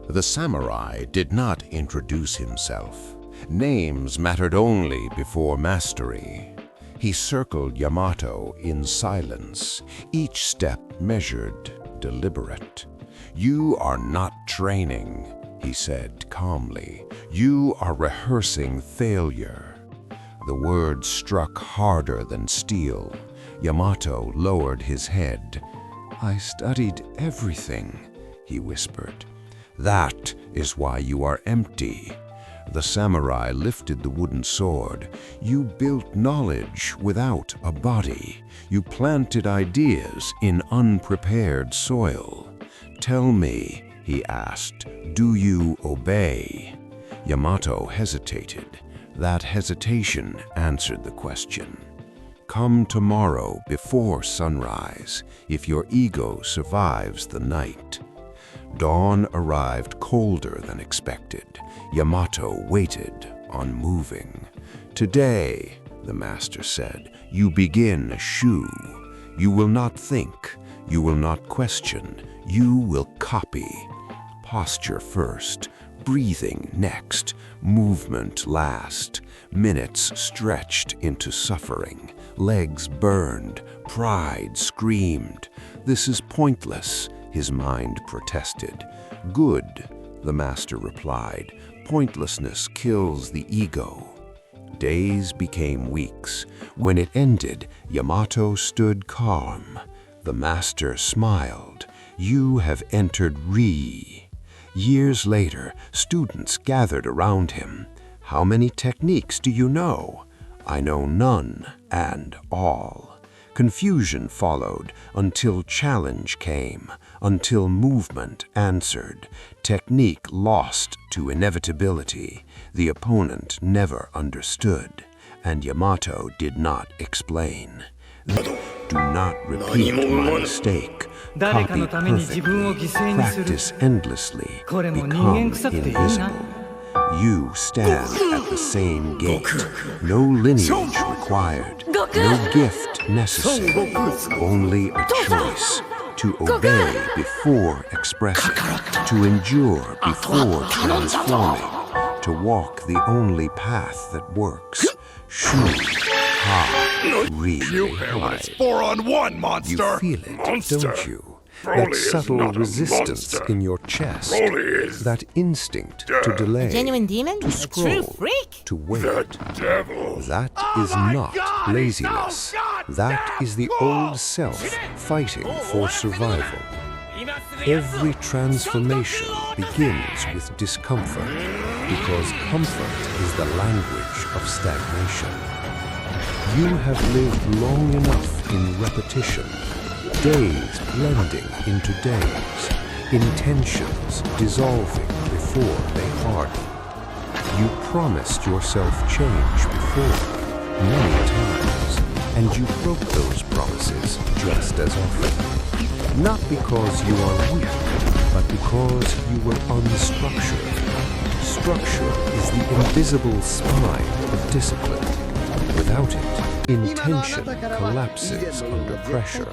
The samurai did not introduce himself. Names mattered only before mastery. He circled Yamato in silence, each step measured, deliberate. "You are not training," he said calmly. "You are rehearsing failure." The words struck harder than steel. Yamato lowered his head. "I studied everything," he whispered. "That is why you are empty." The samurai lifted the wooden sword. "You built knowledge without a body. You planted ideas in unprepared soil. Tell me," he asked, "do you obey?" Yamato hesitated. That hesitation answered the question. "Come tomorrow before sunrise, if your ego survives the night." Dawn arrived colder than expected. Yamato waited, unmoving. "Today," the master said, "you begin a Shu. You will not think, you will not question, you will copy. Posture first, breathing next, movement last. Minutes stretched into suffering, legs burned, pride screamed. This is pointless," his mind protested. "Good," the master replied. "Pointlessness kills the ego." Days became weeks. When it ended, Yamato stood calm. The master smiled. "You have entered Ri." Years later, students gathered around him. "How many techniques do you know?" "I know none and all." Confusion followed until challenge came, until movement answered. Technique lost to inevitability. The opponent never understood, and Yamato did not explain. "Do not repeat my mistake. Copy perfectly. Practice endlessly. Become invisible. You stand at the same gate. No lineage required. No gift necessary. Only a choice. To obey before expressing. To endure before transforming. To walk the only path that works. Shuhari. You have this 4-on-1, monster! You feel it, don't you? That subtle resistance in your chest. That instinct to delay. A genuine demon? To A scroll. true freak? To wait. That devil! That Oh is my not God, laziness. no, God, That stop! is the old self fighting for survival. Every transformation begins with discomfort, because comfort is the language of stagnation. You have lived long enough in repetition, days blending into days, intentions dissolving before they harden. You promised yourself change before, many times, and you broke those promises just as often. Not because you are weak, but because you were unstructured. Structure is the invisible spine of discipline. Without it, intention collapses under pressure.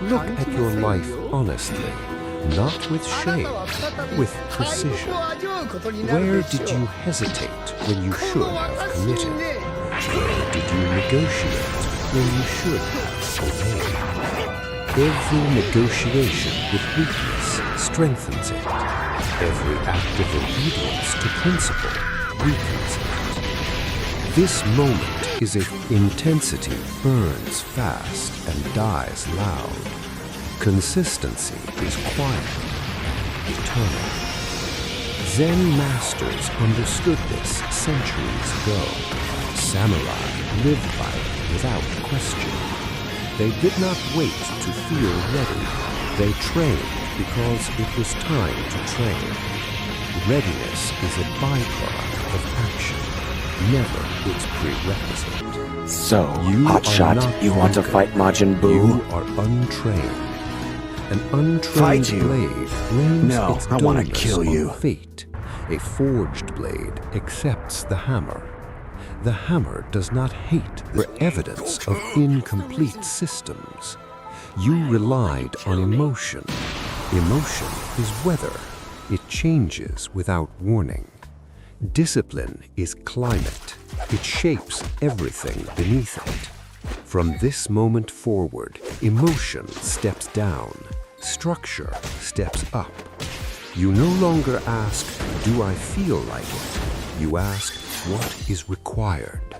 Look at your life honestly, not with shame, with precision. Where did you hesitate when you should have committed? Where did you negotiate when you should have obeyed? Every negotiation with weakness strengthens it. Every act of obedience to principle weakens it. This moment is if intensity burns fast and dies loud. Consistency is quiet, eternal. Zen masters understood this centuries ago. Samurai lived by it without question. They did not wait to feel ready. They trained because it was time to train. Readiness is a byproduct of action, never its prerequisite. So, You are Hotshot, not you want to weaker. fight Majin Buu? You are untrained. An untrained Fight you. blade blames No, its I wanna dullness kill on you. fate. A forged blade accepts the hammer. The hammer does not hate the evidence of incomplete systems. You relied on emotion. Emotion is weather. It changes without warning. Discipline is climate. It shapes everything beneath it. From this moment forward, emotion steps down, structure steps up. You no longer ask, "Do I feel like it?" You ask, "What is required?"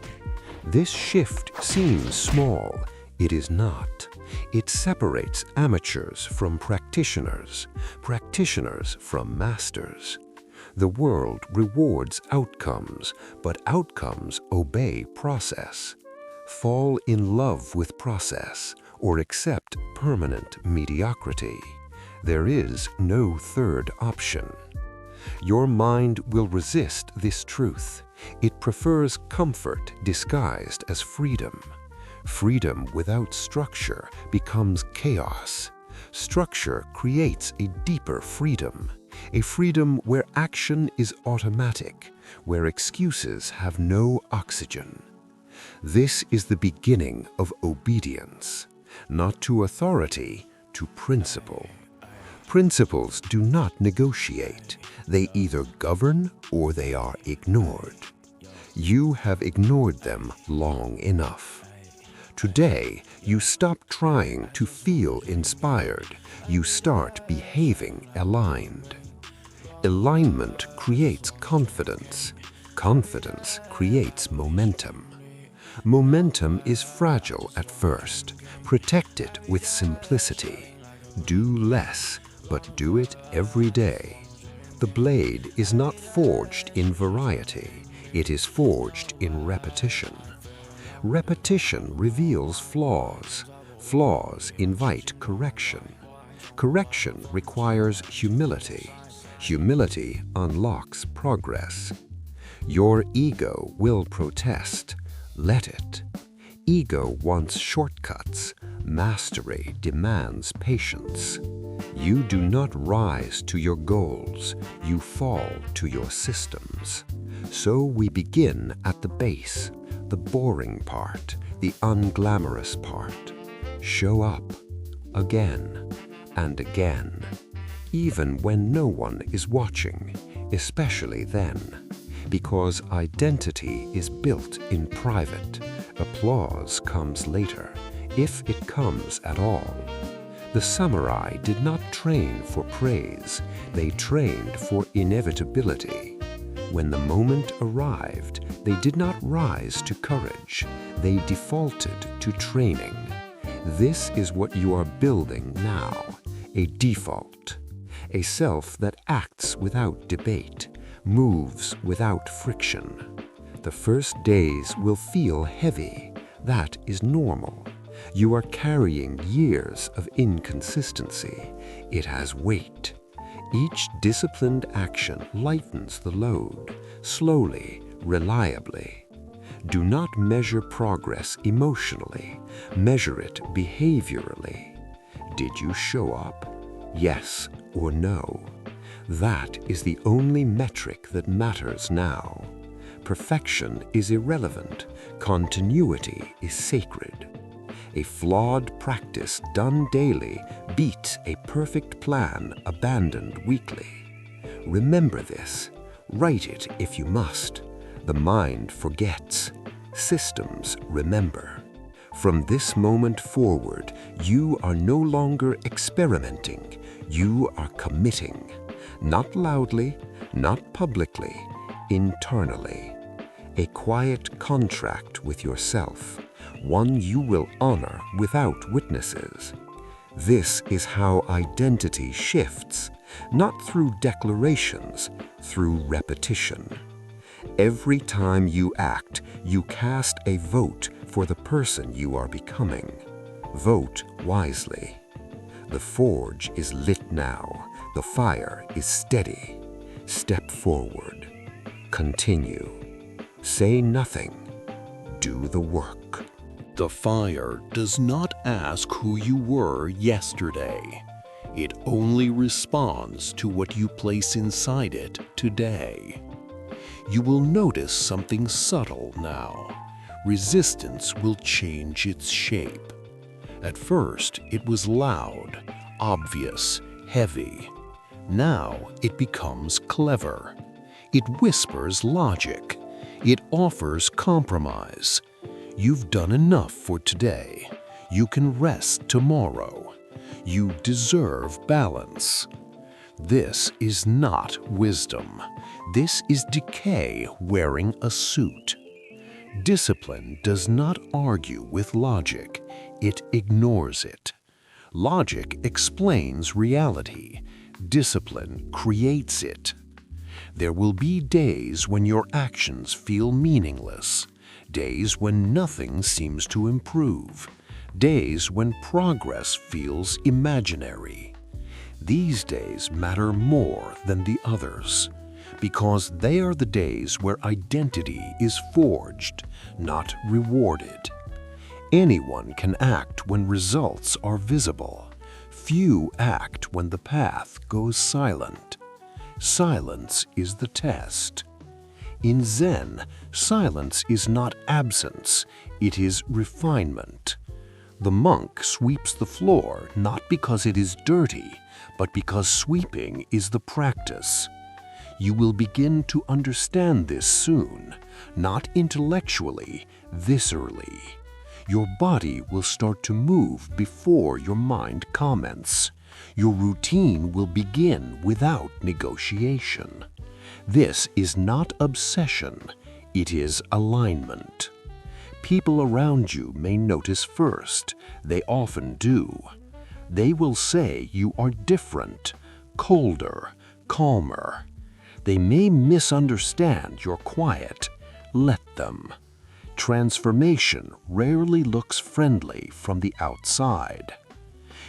This shift seems small. It is not. It separates amateurs from practitioners, practitioners from masters. The world rewards outcomes, but outcomes obey process. Fall in love with process or accept permanent mediocrity. There is no third option. Your mind will resist this truth. It prefers comfort disguised as freedom. Freedom without structure becomes chaos. Structure creates a deeper freedom, a freedom where action is automatic, where excuses have no oxygen. This is the beginning of obedience, not to authority, to principle. Principles do not negotiate. They either govern or they are ignored. You have ignored them long enough. Today, you stop trying to feel inspired. You start behaving aligned. Alignment creates confidence. Confidence creates momentum. Momentum is fragile at first. Protect it with simplicity. Do less, but do it every day. The blade is not forged in variety. It is forged in repetition. Repetition reveals flaws. Flaws invite correction. Correction requires humility. Humility unlocks progress. Your ego will protest. Let it. Ego wants shortcuts. Mastery demands patience. You do not rise to your goals. You fall to your systems. So we begin at the base, the boring part, the unglamorous part. Show up again and again, even when no one is watching, especially then, because identity is built in private. Applause comes later, if it comes at all. The samurai did not train for praise, they trained for inevitability. When the moment arrived, they did not rise to courage, they defaulted to training. This is what you are building now, a default, a self that acts without debate, moves without friction. The first days will feel heavy. That is normal. You are carrying years of inconsistency. It has weight. Each disciplined action lightens the load, slowly, reliably. Do not measure progress emotionally. Measure it behaviorally. Did you show up? Yes or no? That is the only metric that matters now. Perfection is irrelevant. Continuity is sacred. A flawed practice done daily beats a perfect plan abandoned weekly. Remember this. Write it if you must. The mind forgets. Systems remember. From this moment forward, you are no longer experimenting. You are committing. Not loudly, not publicly, internally. A quiet contract with yourself. One you will honor without witnesses. This is how identity shifts, not through declarations, through repetition. Every time you act, you cast a vote for the person you are becoming. Vote wisely. The forge is lit now. The fire is steady. Step forward. Continue. Say nothing. Do the work. The fire does not ask who you were yesterday. It only responds to what you place inside it today. You will notice something subtle now. Resistance will change its shape. At first, it was loud, obvious, heavy. Now it becomes clever. It whispers logic. It offers compromise. You've done enough for today. You can rest tomorrow. You deserve balance. This is not wisdom. This is decay wearing a suit. Discipline does not argue with logic. It ignores it. Logic explains reality. Discipline creates it. There will be days when your actions feel meaningless, days when nothing seems to improve, days when progress feels imaginary. These days matter more than the others, because they are the days where identity is forged, not rewarded. Anyone can act when results are visible. Few act when the path goes silent. Silence is the test. In Zen, silence is not absence, it is refinement. The monk sweeps the floor not because it is dirty, but because sweeping is the practice. You will begin to understand this soon, not intellectually, viscerally. Your body will start to move before your mind comments. Your routine will begin without negotiation. This is not obsession, it is alignment. People around you may notice first, they often do. They will say you are different, colder, calmer. They may misunderstand your quiet. Let them. Transformation rarely looks friendly from the outside.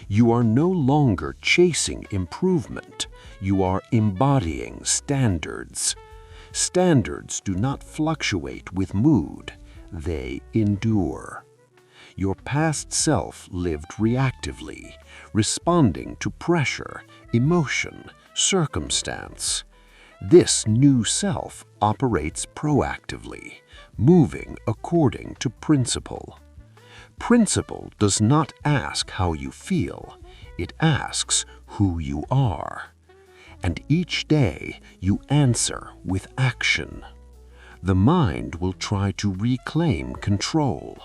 You are no longer chasing improvement. You are embodying standards. Standards do not fluctuate with mood. They endure. Your past self lived reactively, responding to pressure, emotion, circumstance. This new self operates proactively, moving according to principle. Principle does not ask how you feel, it asks who you are. And each day you answer with action. The mind will try to reclaim control.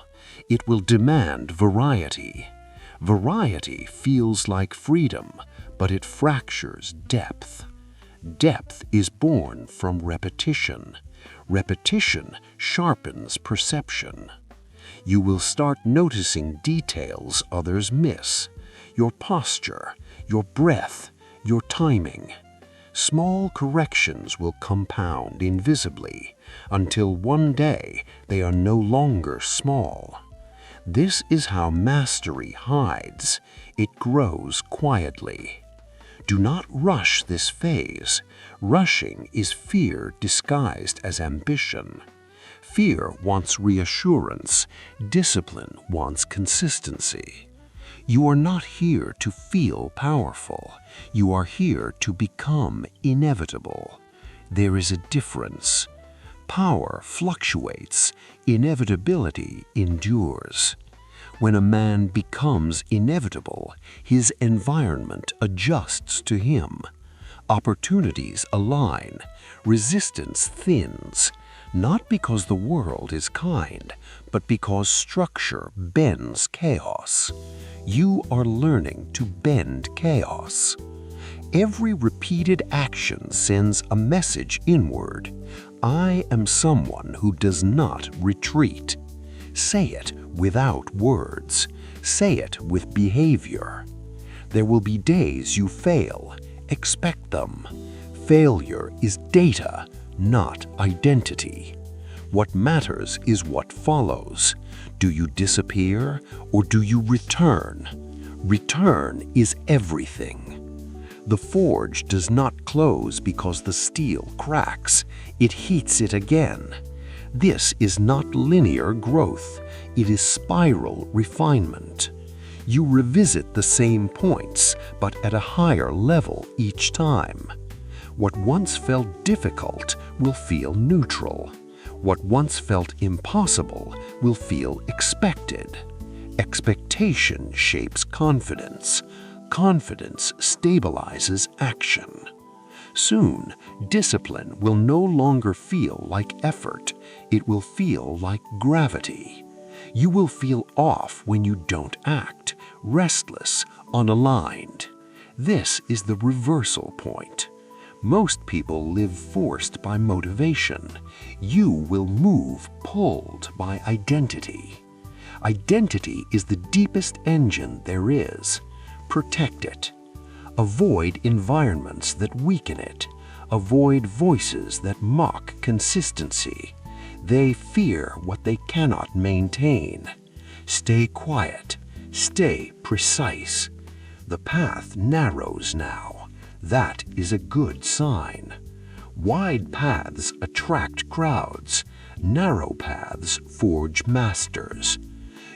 It will demand variety. Variety feels like freedom, but it fractures depth. Depth is born from repetition. Repetition sharpens perception. You will start noticing details others miss. Your posture, your breath, your timing. Small corrections will compound invisibly until one day they are no longer small. This is how mastery hides. It grows quietly. Do not rush this phase. Rushing is fear disguised as ambition. Fear wants reassurance. Discipline wants consistency. You are not here to feel powerful. You are here to become inevitable. There is a difference. Power fluctuates. Inevitability endures. When a man becomes inevitable, his environment adjusts to him. Opportunities align. Resistance thins. Not because the world is kind, but because structure bends chaos. You are learning to bend chaos. Every repeated action sends a message inward. I am someone who does not retreat. Say it without words. Say it with behavior. There will be days you fail. Expect them. Failure is data, not identity. What matters is what follows. Do you disappear or do you return? Return is everything. The forge does not close because the steel cracks. It heats it again. This is not linear growth. It is spiral refinement. You revisit the same points, but at a higher level each time. What once felt difficult will feel neutral. What once felt impossible will feel expected. Expectation shapes confidence. Confidence stabilizes action. Soon, discipline will no longer feel like effort. It will feel like gravity. You will feel off when you don't act, restless, unaligned. This is the reversal point. Most people live forced by motivation. You will move pulled by identity. Identity is the deepest engine there is. Protect it. Avoid environments that weaken it. Avoid voices that mock consistency. They fear what they cannot maintain. Stay quiet. Stay precise. The path narrows now. That is a good sign. Wide paths attract crowds. Narrow paths forge masters.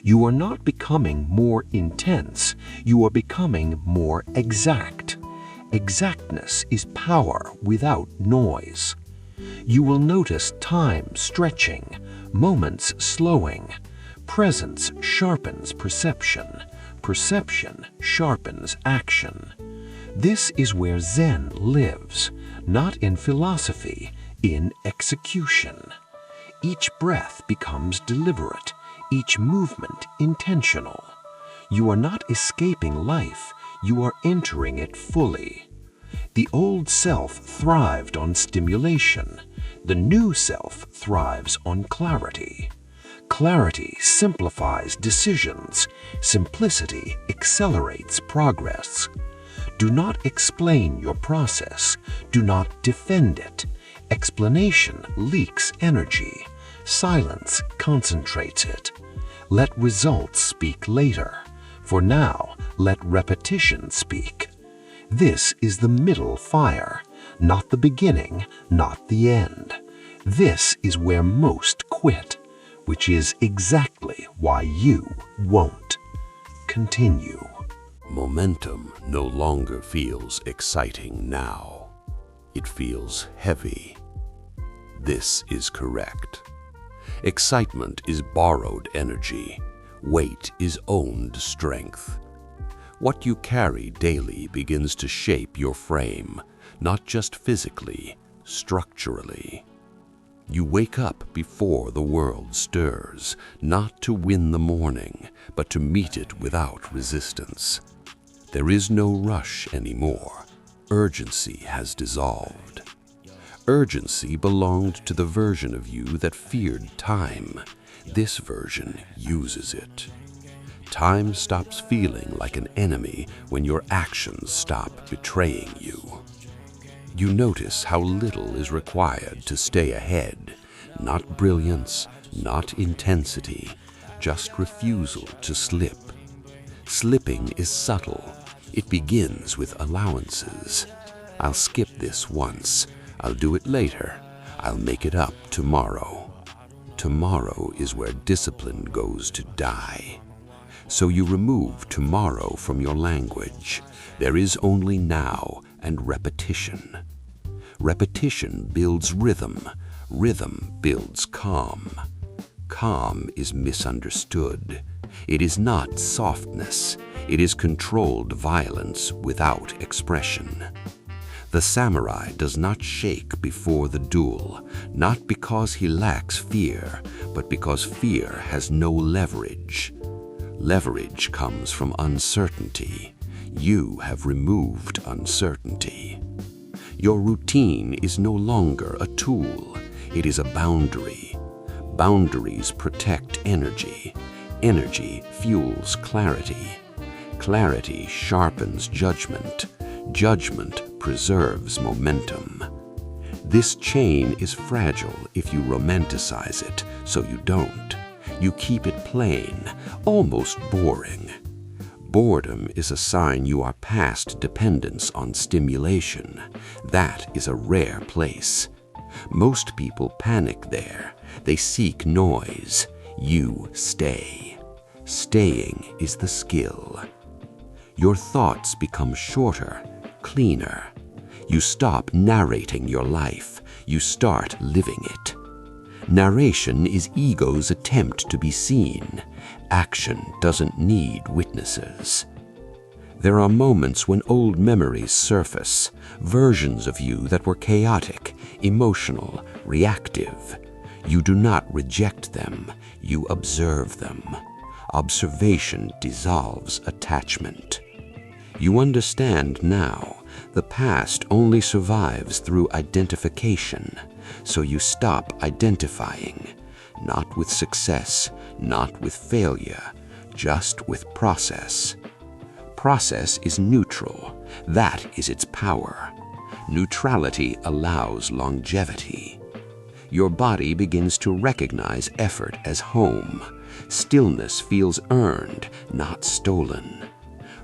You are not becoming more intense. You are becoming more exact. Exactness is power without noise. You will notice time stretching, moments slowing. Presence sharpens perception. Perception sharpens action. This is where Zen lives, not in philosophy, in execution. Each breath becomes deliberate, each movement intentional. You are not escaping life, you are entering it fully. The old self thrived on stimulation. The new self thrives on clarity. Clarity simplifies decisions. Simplicity accelerates progress. Do not explain your process. Do not defend it. Explanation leaks energy. Silence concentrates it. Let results speak later. For now, let repetition speak. This is the middle fire, not the beginning, not the end. This is where most quit, which is exactly why you won't. Continue. Momentum no longer feels exciting now. It feels heavy. This is correct. Excitement is borrowed energy. Weight is owned strength. What you carry daily begins to shape your frame, not just physically, structurally. You wake up before the world stirs, not to win the morning, but to meet it without resistance. There is no rush anymore. Urgency has dissolved. Urgency belonged to the version of you that feared time. This version uses it. Time stops feeling like an enemy when your actions stop betraying you. You notice how little is required to stay ahead. Not brilliance, not intensity, just refusal to slip. Slipping is subtle. It begins with allowances. I'll skip this once. I'll do it later. I'll make it up tomorrow. Tomorrow is where discipline goes to die. So you remove tomorrow from your language. There is only now and repetition. Repetition builds rhythm. Rhythm builds calm. Calm is misunderstood. It is not softness. It is controlled violence without expression. The samurai does not shake before the duel, not because he lacks fear, but because fear has no leverage. Leverage comes from uncertainty. You have removed uncertainty. Your routine is no longer a tool. It is a boundary. Boundaries protect energy. Energy fuels clarity. Clarity sharpens judgment. Judgment preserves momentum. This chain is fragile if you romanticize it, so you don't. You keep it plain, almost boring. Boredom is a sign you are past dependence on stimulation. That is a rare place. Most people panic there. They seek noise. You stay. Staying is the skill. Your thoughts become shorter, cleaner. You stop narrating your life. You start living it. Narration is ego's attempt to be seen. Action doesn't need witnesses. There are moments when old memories surface, versions of you that were chaotic, emotional, reactive. You do not reject them, you observe them. Observation dissolves attachment. You understand now, the past only survives through identification, so you stop identifying, not with success, not with failure, just with process. Process is neutral. That is its power. Neutrality allows longevity. Your body begins to recognize effort as home. Stillness feels earned, not stolen.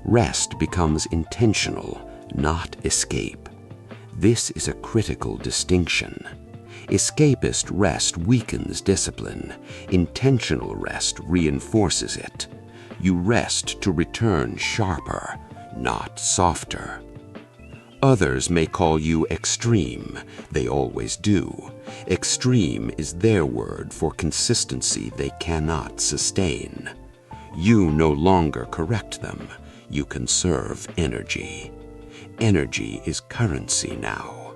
Rest becomes intentional, not escape. This is a critical distinction. Escapist rest weakens discipline. Intentional rest reinforces it. You rest to return sharper, not softer. Others may call you extreme. They always do. Extreme is their word for consistency they cannot sustain. You no longer correct them. You conserve energy. Energy is currency now.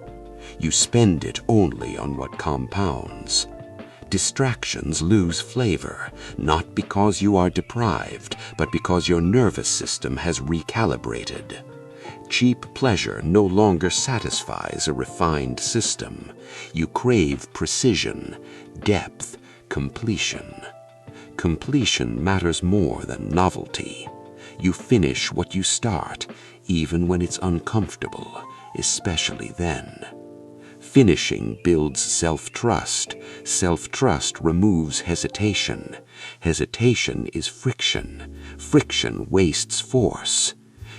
You spend it only on what compounds. Distractions lose flavor, not because you are deprived, but because your nervous system has recalibrated. Cheap pleasure no longer satisfies a refined system. You crave precision, depth, completion. Completion matters more than novelty. You finish what you start, even when it's uncomfortable, especially then. Finishing builds self-trust. Self-trust removes hesitation. Hesitation is friction. Friction wastes force.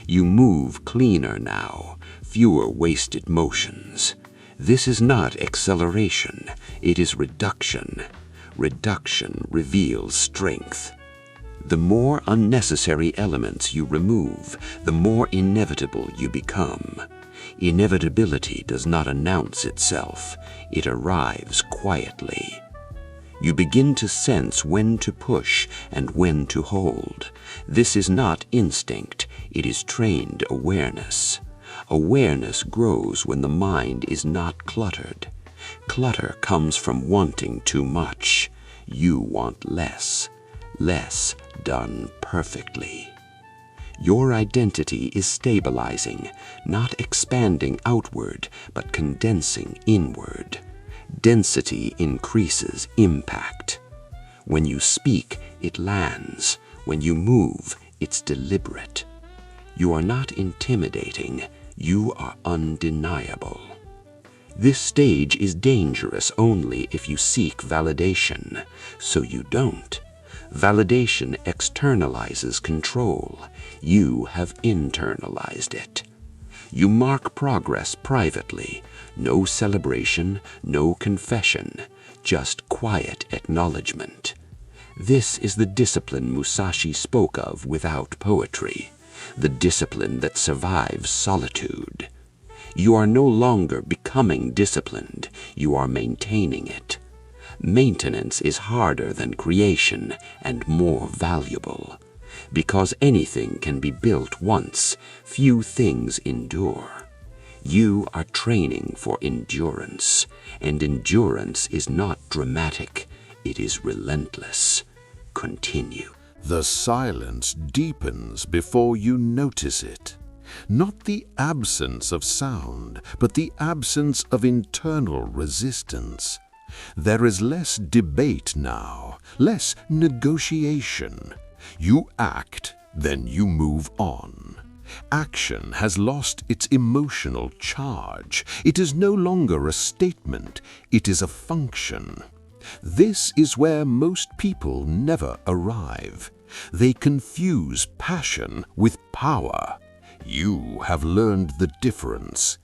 You move cleaner now, fewer wasted motions. This is not acceleration, it is reduction. Reduction reveals strength. The more unnecessary elements you remove, the more inevitable you become. Inevitability does not announce itself, it arrives quietly. You begin to sense when to push and when to hold. This is not instinct, it is trained awareness. Awareness grows when the mind is not cluttered. Clutter comes from wanting too much. You want less. Less done perfectly. Your identity is stabilizing, not expanding outward, but condensing inward. Density increases impact. When you speak, it lands. When you move, it's deliberate. You are not intimidating, you are undeniable. This stage is dangerous only if you seek validation, so you don't. Validation externalizes control. You have internalized it. You mark progress privately. No celebration, no confession, just quiet acknowledgement. This is the discipline Musashi spoke of without poetry, the discipline that survives solitude. You are no longer becoming disciplined, you are maintaining it. Maintenance is harder than creation and more valuable. Because anything can be built once, few things endure. You are training for endurance, and endurance is not dramatic, it is relentless. Continue. The silence deepens before you notice it. Not the absence of sound, but the absence of internal resistance. There is less debate now, less negotiation. You act, then you move on. Action has lost its emotional charge. It is no longer a statement, it is a function. This is where most people never arrive. They confuse passion with power. You have learned the difference.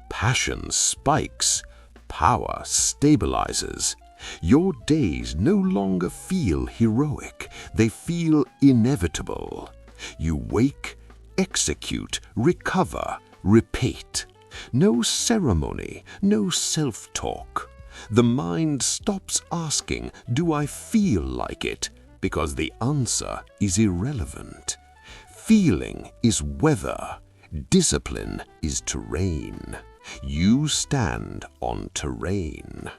Passion spikes, power stabilizes. Your days no longer feel heroic, they feel inevitable. You wake, execute, recover, repeat. No ceremony, no self-talk. The mind stops asking, "Do I feel like it?" because the answer is irrelevant. Feeling is weather. Discipline is terrain. You stand on terrain.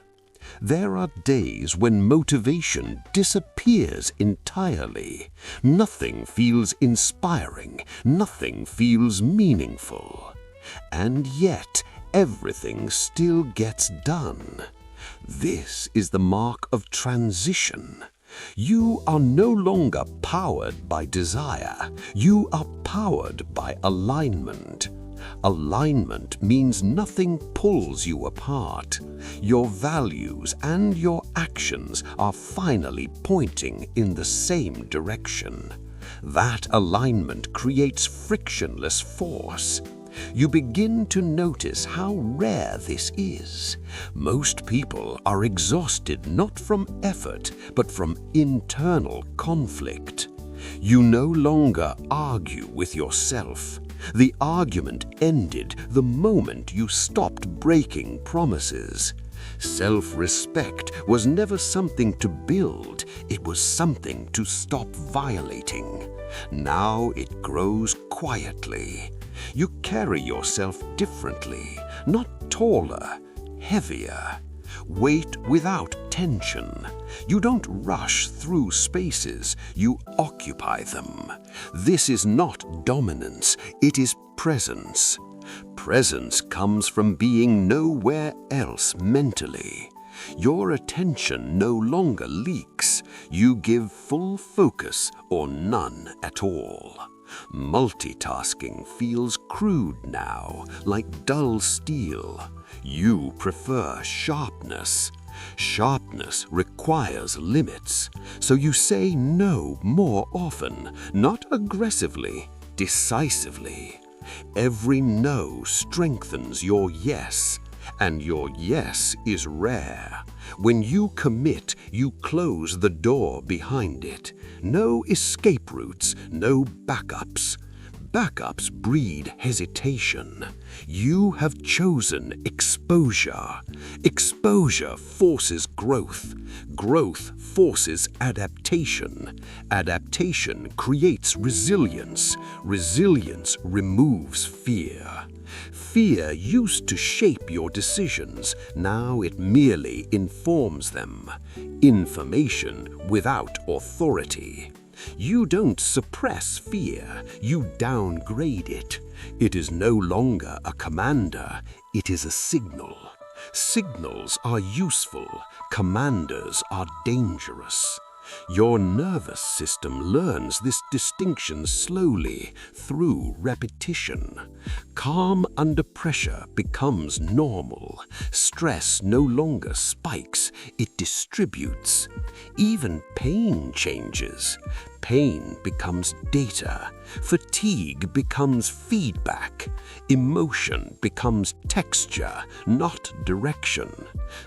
There are days when motivation disappears entirely. Nothing feels inspiring. Nothing feels meaningful. And yet, everything still gets done. This is the mark of transition. You are no longer powered by desire. You are powered by alignment. Alignment means nothing pulls you apart. Your values and your actions are finally pointing in the same direction. That alignment creates frictionless force. You begin to notice how rare this is. Most people are exhausted not from effort, but from internal conflict. You no longer argue with yourself. The argument ended the moment you stopped breaking promises. Self-respect was never something to build, it was something to stop violating. Now it grows quietly. You carry yourself differently, not taller, heavier. Weight without tension. You don't rush through spaces, you occupy them. This is not dominance, it is presence. Presence comes from being nowhere else mentally. Your attention no longer leaks. You give full focus or none at all. Multitasking feels crude now, like dull steel. You prefer sharpness. Sharpness requires limits, so you say no more often, not aggressively, decisively. Every no strengthens your yes, and your yes is rare. When you commit, you close the door behind it. No escape routes, no backups. Backups breed hesitation. You have chosen exposure. Exposure forces growth. Growth forces adaptation. Adaptation creates resilience. Resilience removes fear. Fear used to shape your decisions. Now it merely informs them. Information without authority. You don't suppress fear, you downgrade it. It is no longer a commander, it is a signal. Signals are useful, commanders are dangerous. Your nervous system learns this distinction slowly through repetition. Calm under pressure becomes normal. Stress no longer spikes, it distributes. Even pain changes. Pain becomes data. Fatigue becomes feedback. Emotion becomes texture, not direction.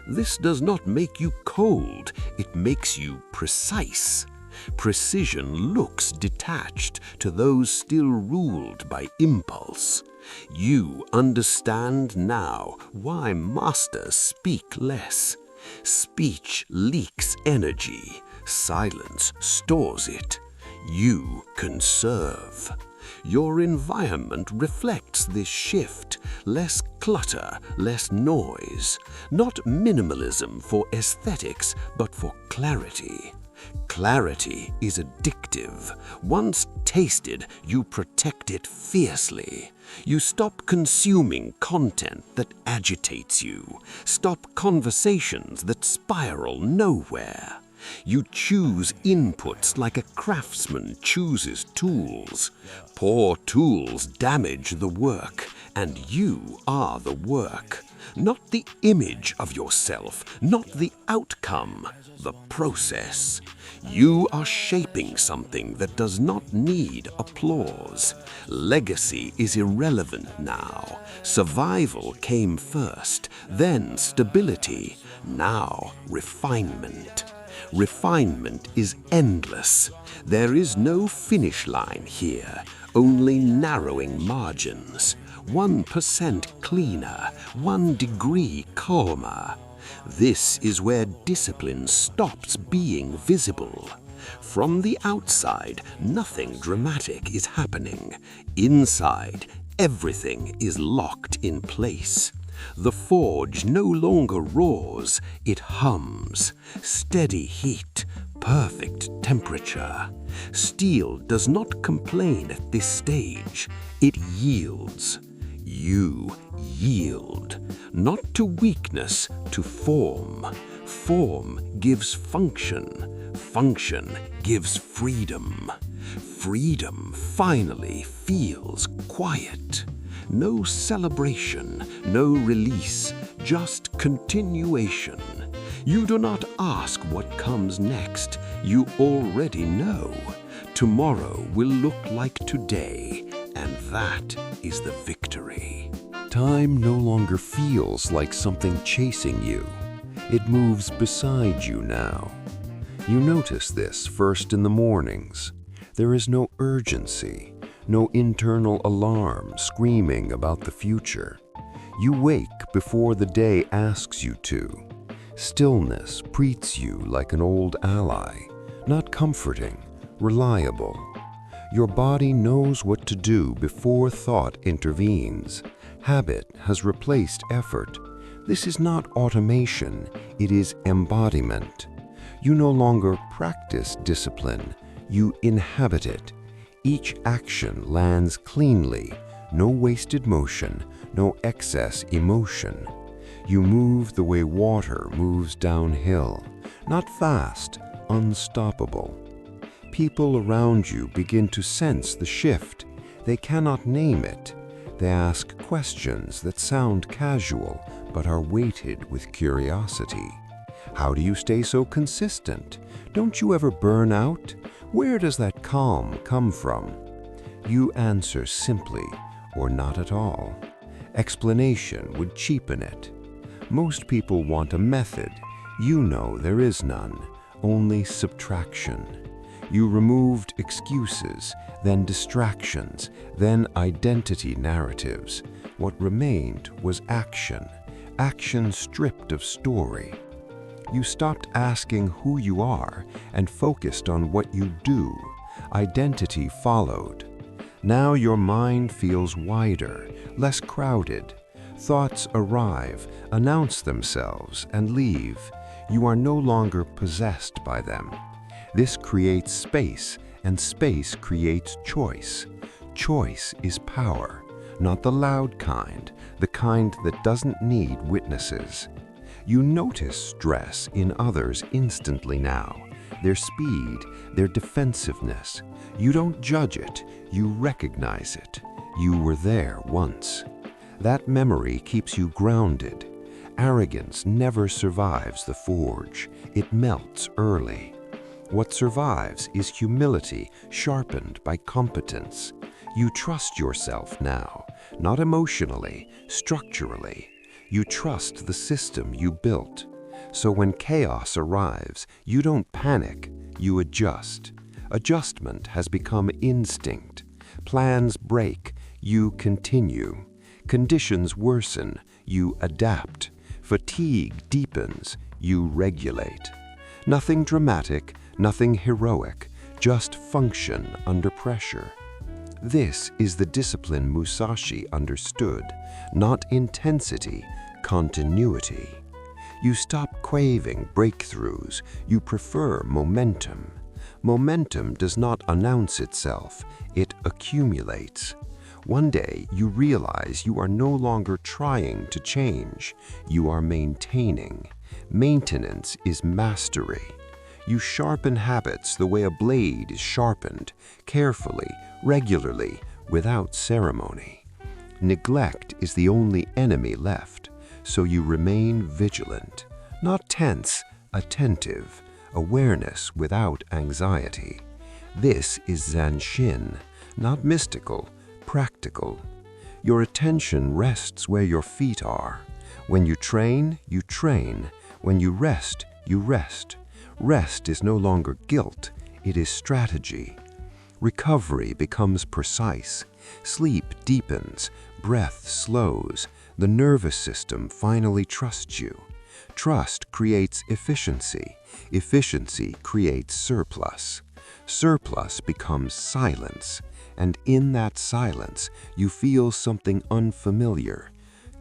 This does not make you cold, it makes you precise. Precision looks detached to those still ruled by impulse. You understand now why masters speak less. Speech leaks energy. Silence stores it. You conserve. Your environment reflects this shift. Less clutter, less noise. Not minimalism for aesthetics, but for clarity. Clarity is addictive. Once tasted, you protect it fiercely. You stop consuming content that agitates you. Stop conversations that spiral nowhere. You choose inputs like a craftsman chooses tools. Poor tools damage the work, and you are the work. Not the image of yourself, not the outcome, the process. You are shaping something that does not need applause. Legacy is irrelevant now. Survival came first, then stability, now refinement. Refinement is endless. There is no finish line here, only narrowing margins. 1% cleaner, 1 degree calmer. This is where discipline stops being visible. From the outside, nothing dramatic is happening. Inside, everything is locked in place. The forge no longer roars, it hums. Steady heat, perfect temperature. Steel does not complain at this stage, it yields. You yield, not to weakness, to form. Form gives function, function gives freedom. Freedom finally feels quiet. No celebration, no release, just continuation. You do not ask what comes next, you already know. Tomorrow will look like today, and that is the victory. Time no longer feels like something chasing you. It moves beside you now. You notice this first in the mornings. There is no urgency, no internal alarm screaming about the future. You wake before the day asks you to. Stillness greets you like an old ally, not comforting, reliable. Your body knows what to do before thought intervenes. Habit has replaced effort. This is not automation, it is embodiment. You no longer practice discipline, you inhabit it. Each action lands cleanly, no wasted motion, no excess emotion. You move the way water moves downhill, not fast, unstoppable. People around you begin to sense the shift. They cannot name it. They ask questions that sound casual but are weighted with curiosity. How do you stay so consistent? Don't you ever burn out? Where does that calm come from? You answer simply or not at all. Explanation would cheapen it. Most people want a method. You know there is none, only subtraction. You removed excuses, then distractions, then identity narratives. What remained was action, action stripped of story. You stopped asking who you are and focused on what you do. Identity followed. Now your mind feels wider, less crowded. Thoughts arrive, announce themselves, and leave. You are no longer possessed by them. This creates space, and space creates choice. Choice is power, not the loud kind, the kind that doesn't need witnesses. You notice stress in others instantly now, their speed, their defensiveness. You don't judge it, you recognize it. You were there once. That memory keeps you grounded. Arrogance never survives the forge. It melts early. What survives is humility sharpened by competence. You trust yourself now, not emotionally, structurally. You trust the system you built. So when chaos arrives, you don't panic, you adjust. Adjustment has become instinct. Plans break, you continue. Conditions worsen, you adapt. Fatigue deepens, you regulate. Nothing dramatic, nothing heroic, just function under pressure. This is the discipline Musashi understood, not intensity, continuity. You stop craving breakthroughs, you prefer momentum. Momentum does not announce itself, it accumulates. One day you realize you are no longer trying to change, you are maintaining. Maintenance is mastery. You sharpen habits the way a blade is sharpened, carefully, regularly, without ceremony. Neglect is the only enemy left, so you remain vigilant, not tense, attentive, awareness without anxiety. This is Zanshin, not mystical, practical. Your attention rests where your feet are. When you train, you train. When you rest, you rest. Rest is no longer guilt, it is strategy. Recovery becomes precise. Sleep deepens, breath slows. The nervous system finally trusts you. Trust creates efficiency. Efficiency creates surplus. Surplus becomes silence, and in that silence you feel something unfamiliar.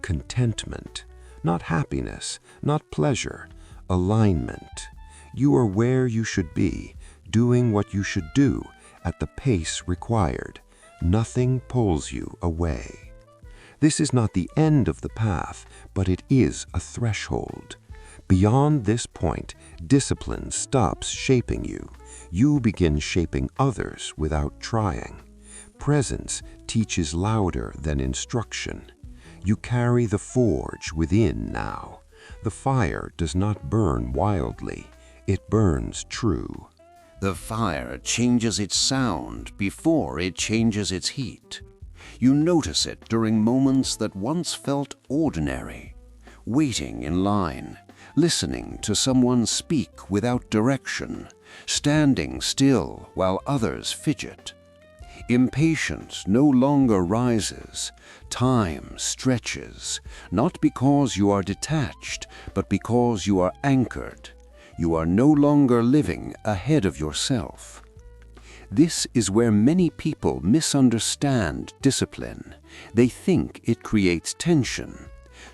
Contentment. Not happiness, not pleasure. Alignment. You are where you should be, doing what you should do, at the pace required. Nothing pulls you away. This is not the end of the path, but it is a threshold. Beyond this point, discipline stops shaping you. You begin shaping others without trying. Presence teaches louder than instruction. You carry the forge within now. The fire does not burn wildly, it burns true. The fire changes its sound before it changes its heat. You notice it during moments that once felt ordinary. Waiting in line, listening to someone speak without direction, standing still while others fidget. Impatience no longer rises. Time stretches, not because you are detached, but because you are anchored. You are no longer living ahead of yourself. This is where many people misunderstand discipline. They think it creates tension.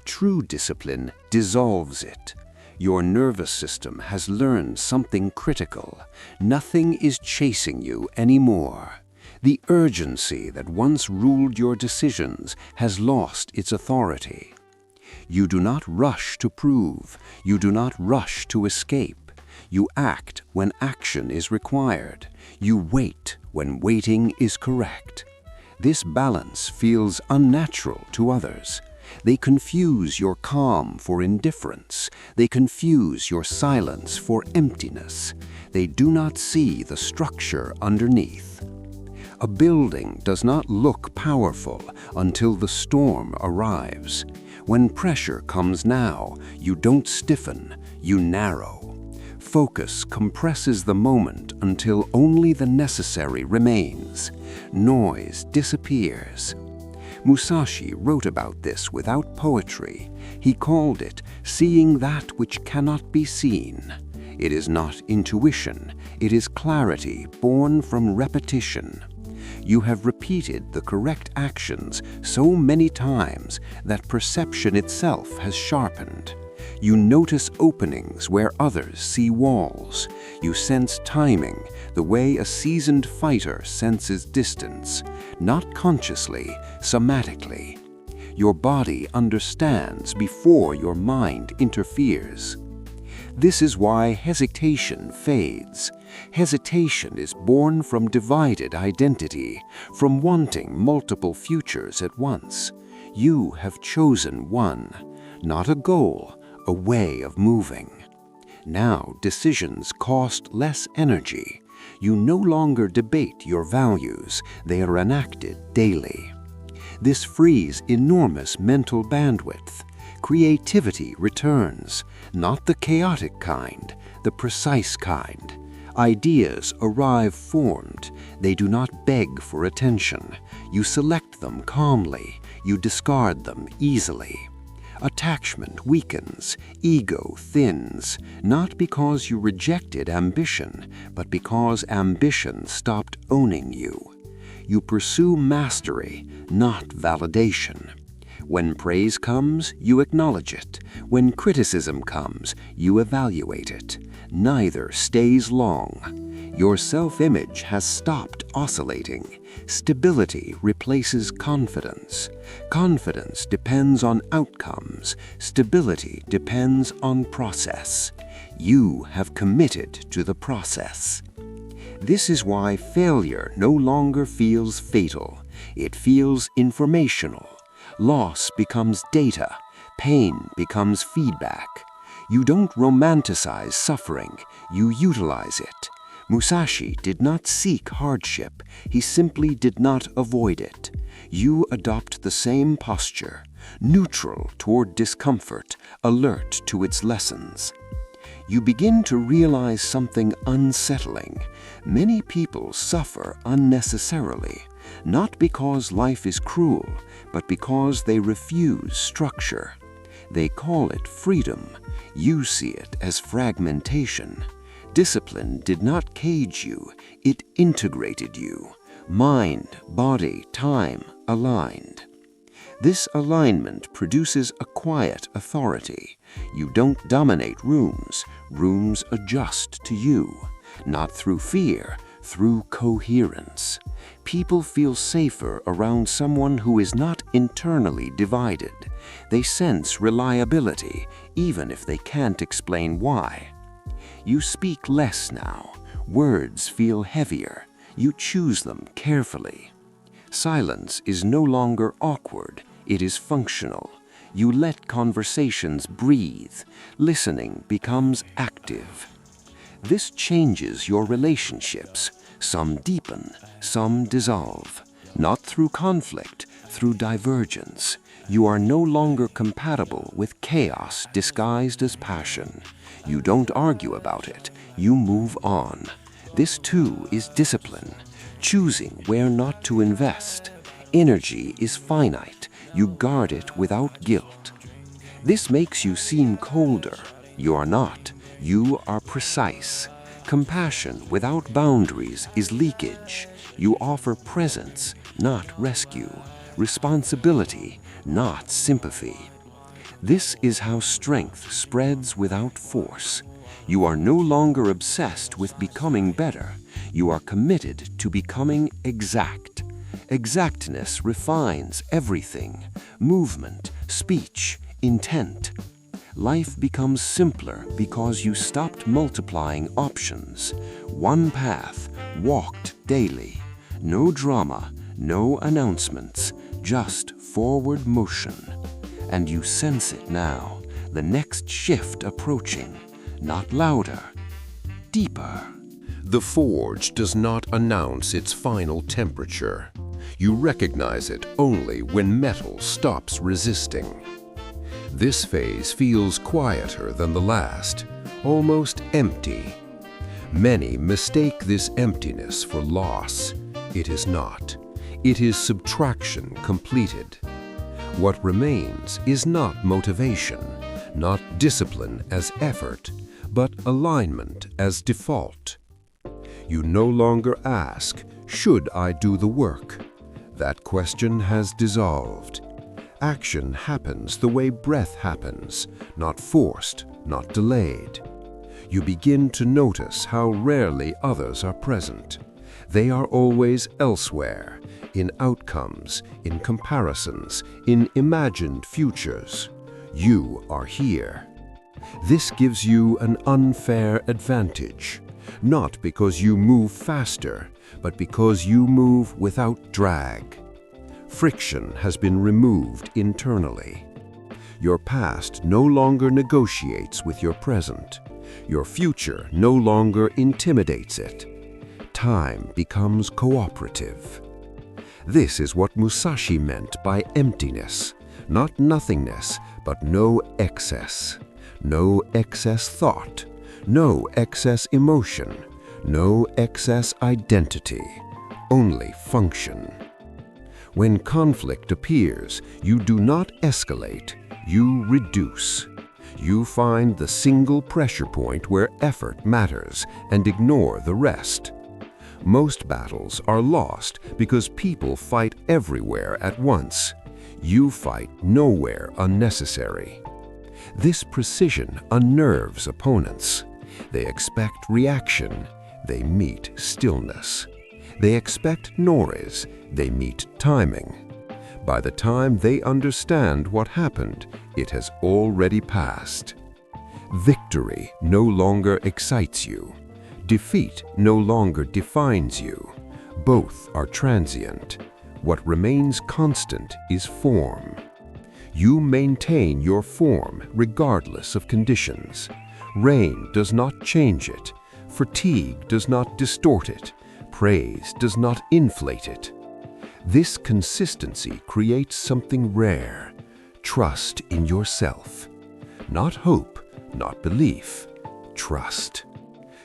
True discipline dissolves it. Your nervous system has learned something critical. Nothing is chasing you anymore. The urgency that once ruled your decisions has lost its authority. You do not rush to prove. You do not rush to escape. You act when action is required. You wait when waiting is correct. This balance feels unnatural to others. They confuse your calm for indifference. They confuse your silence for emptiness. They do not see the structure underneath. A building does not look powerful until the storm arrives. When pressure comes now, you don't stiffen, you narrow. Focus compresses the moment until only the necessary remains. Noise disappears. Musashi wrote about this without poetry. He called it seeing that which cannot be seen. It is not intuition, it is clarity born from repetition. You have repeated the correct actions so many times that perception itself has sharpened. You notice openings where others see walls. You sense timing the way a seasoned fighter senses distance, not consciously, somatically. Your body understands before your mind interferes. This is why hesitation fades. Hesitation is born from divided identity, from wanting multiple futures at once. You have chosen one, not a goal, a way of moving. Now decisions cost less energy. You no longer debate your values, they are enacted daily. This frees enormous mental bandwidth. Creativity returns, not the chaotic kind, the precise kind. Ideas arrive formed. They do not beg for attention. You select them calmly. You discard them easily. Attachment weakens, ego thins, not because you rejected ambition, but because ambition stopped owning you. You pursue mastery, not validation. When praise comes, you acknowledge it. When criticism comes, you evaluate it. Neither stays long. Your self-image has stopped oscillating. Stability replaces confidence. Confidence depends on outcomes. Stability depends on process. You have committed to the process. This is why failure no longer feels fatal. It feels informational. Loss becomes data. Pain becomes feedback. You don't romanticize suffering. You utilize it. Musashi did not seek hardship. He simply did not avoid it. You adopt the same posture, neutral toward discomfort, alert to its lessons. You begin to realize something unsettling. Many people suffer unnecessarily, not because life is cruel, but because they refuse structure. They call it freedom. You see it as fragmentation. Discipline did not cage you, it integrated you. Mind, body, time aligned. This alignment produces a quiet authority. You don't dominate rooms, rooms adjust to you. Not through fear, through coherence. People feel safer around someone who is not internally divided. They sense reliability, even if they can't explain why. You speak less now. Words feel heavier. You choose them carefully. Silence is no longer awkward. It is functional. You let conversations breathe. Listening becomes active. This changes your relationships. Some deepen, some dissolve. Not through conflict, through divergence. You are no longer compatible with chaos disguised as passion. You don't argue about it. You move on. This too is discipline, choosing where not to invest. Energy is finite. You guard it without guilt. This makes you seem colder. You are not. You are precise. Compassion without boundaries is leakage. You offer presence, not rescue. Responsibility, not sympathy. This is how strength spreads without force. You are no longer obsessed with becoming better. You are committed to becoming exact. Exactness refines everything: movement, speech, intent. Life becomes simpler because you stopped multiplying options. One path, walked daily. No drama, no announcements, just forward motion. And you sense it now, the next shift approaching. Not louder, deeper. The forge does not announce its final temperature. You recognize it only when metal stops resisting. This phase feels quieter than the last, almost empty. Many mistake this emptiness for loss. It is not. It is subtraction completed. What remains is not motivation, not discipline as effort, but alignment as default. You no longer ask, "Should I do the work?" That question has dissolved. Action happens the way breath happens, not forced, not delayed. You begin to notice how rarely others are present. They are always elsewhere, in outcomes, in comparisons, in imagined futures. You are here. This gives you an unfair advantage, not because you move faster, but because you move without drag. Friction has been removed internally. Your past no longer negotiates with your present. Your future no longer intimidates it. Time becomes cooperative. This is what Musashi meant by emptiness, not nothingness, but no excess. No excess thought, no excess emotion, no excess identity, only function. When conflict appears, you do not escalate, you reduce. You find the single pressure point where effort matters and ignore the rest. Most battles are lost because people fight everywhere at once. You fight nowhere unnecessary. This precision unnerves opponents. They expect reaction. They meet stillness. They expect noise. They meet timing. By the time they understand what happened, it has already passed. Victory no longer excites you. Defeat no longer defines you. Both are transient. What remains constant is form. You maintain your form regardless of conditions. Rain does not change it. Fatigue does not distort it. Praise does not inflate it. This consistency creates something rare. Trust in yourself. Not hope, not belief. Trust.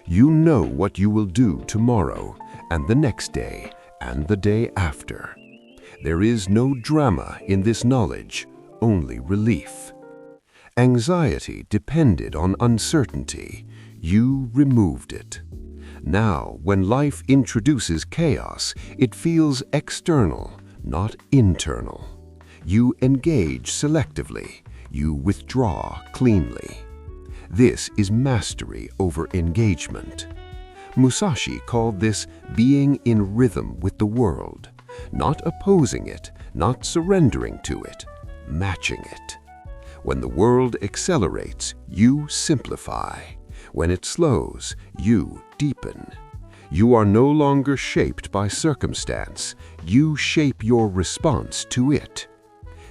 You know what you will do tomorrow, and the next day, and the day after. There is no drama in this knowledge, only relief. Anxiety depended on uncertainty. You removed it. Now, when life introduces chaos, it feels external, not internal. You engage selectively. You withdraw cleanly. This is mastery over engagement. Musashi called this being in rhythm with the world, not opposing it, not surrendering to it, matching it. When the world accelerates, you simplify. When it slows, you deepen. You are no longer shaped by circumstance. You shape your response to it.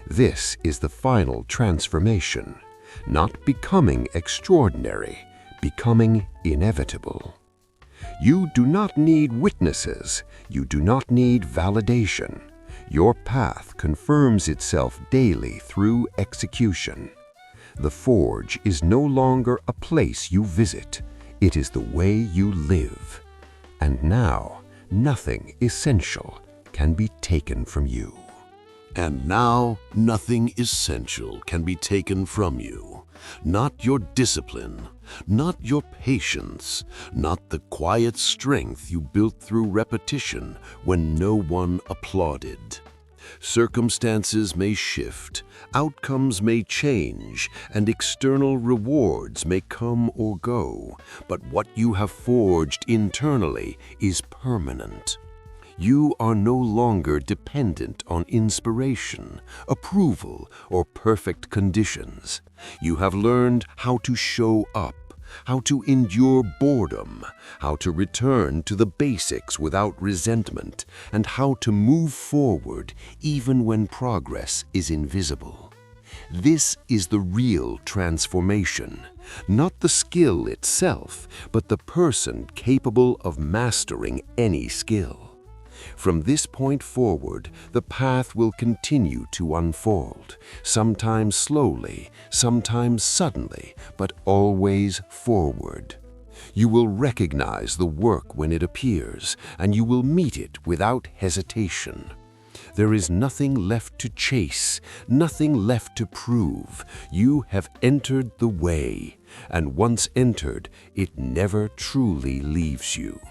This is the final transformation, not becoming extraordinary, becoming inevitable. You do not need witnesses. You do not need validation. Your path confirms itself daily through execution. The forge is no longer a place you visit. It is the way you live. And now, nothing essential can be taken from you. And now, nothing essential can be taken from you. Not your discipline, not your patience, not the quiet strength you built through repetition when no one applauded. Circumstances may shift, outcomes may change, and external rewards may come or go, but what you have forged internally is permanent. You are no longer dependent on inspiration, approval, or perfect conditions. You have learned how to show up, how to endure boredom, how to return to the basics without resentment, and how to move forward even when progress is invisible. This is the real transformation, not the skill itself, but the person capable of mastering any skill. From this point forward, the path will continue to unfold, sometimes slowly, sometimes suddenly, but always forward. You will recognize the work when it appears, and you will meet it without hesitation. There is nothing left to chase, nothing left to prove. You have entered the way, and once entered, it never truly leaves you.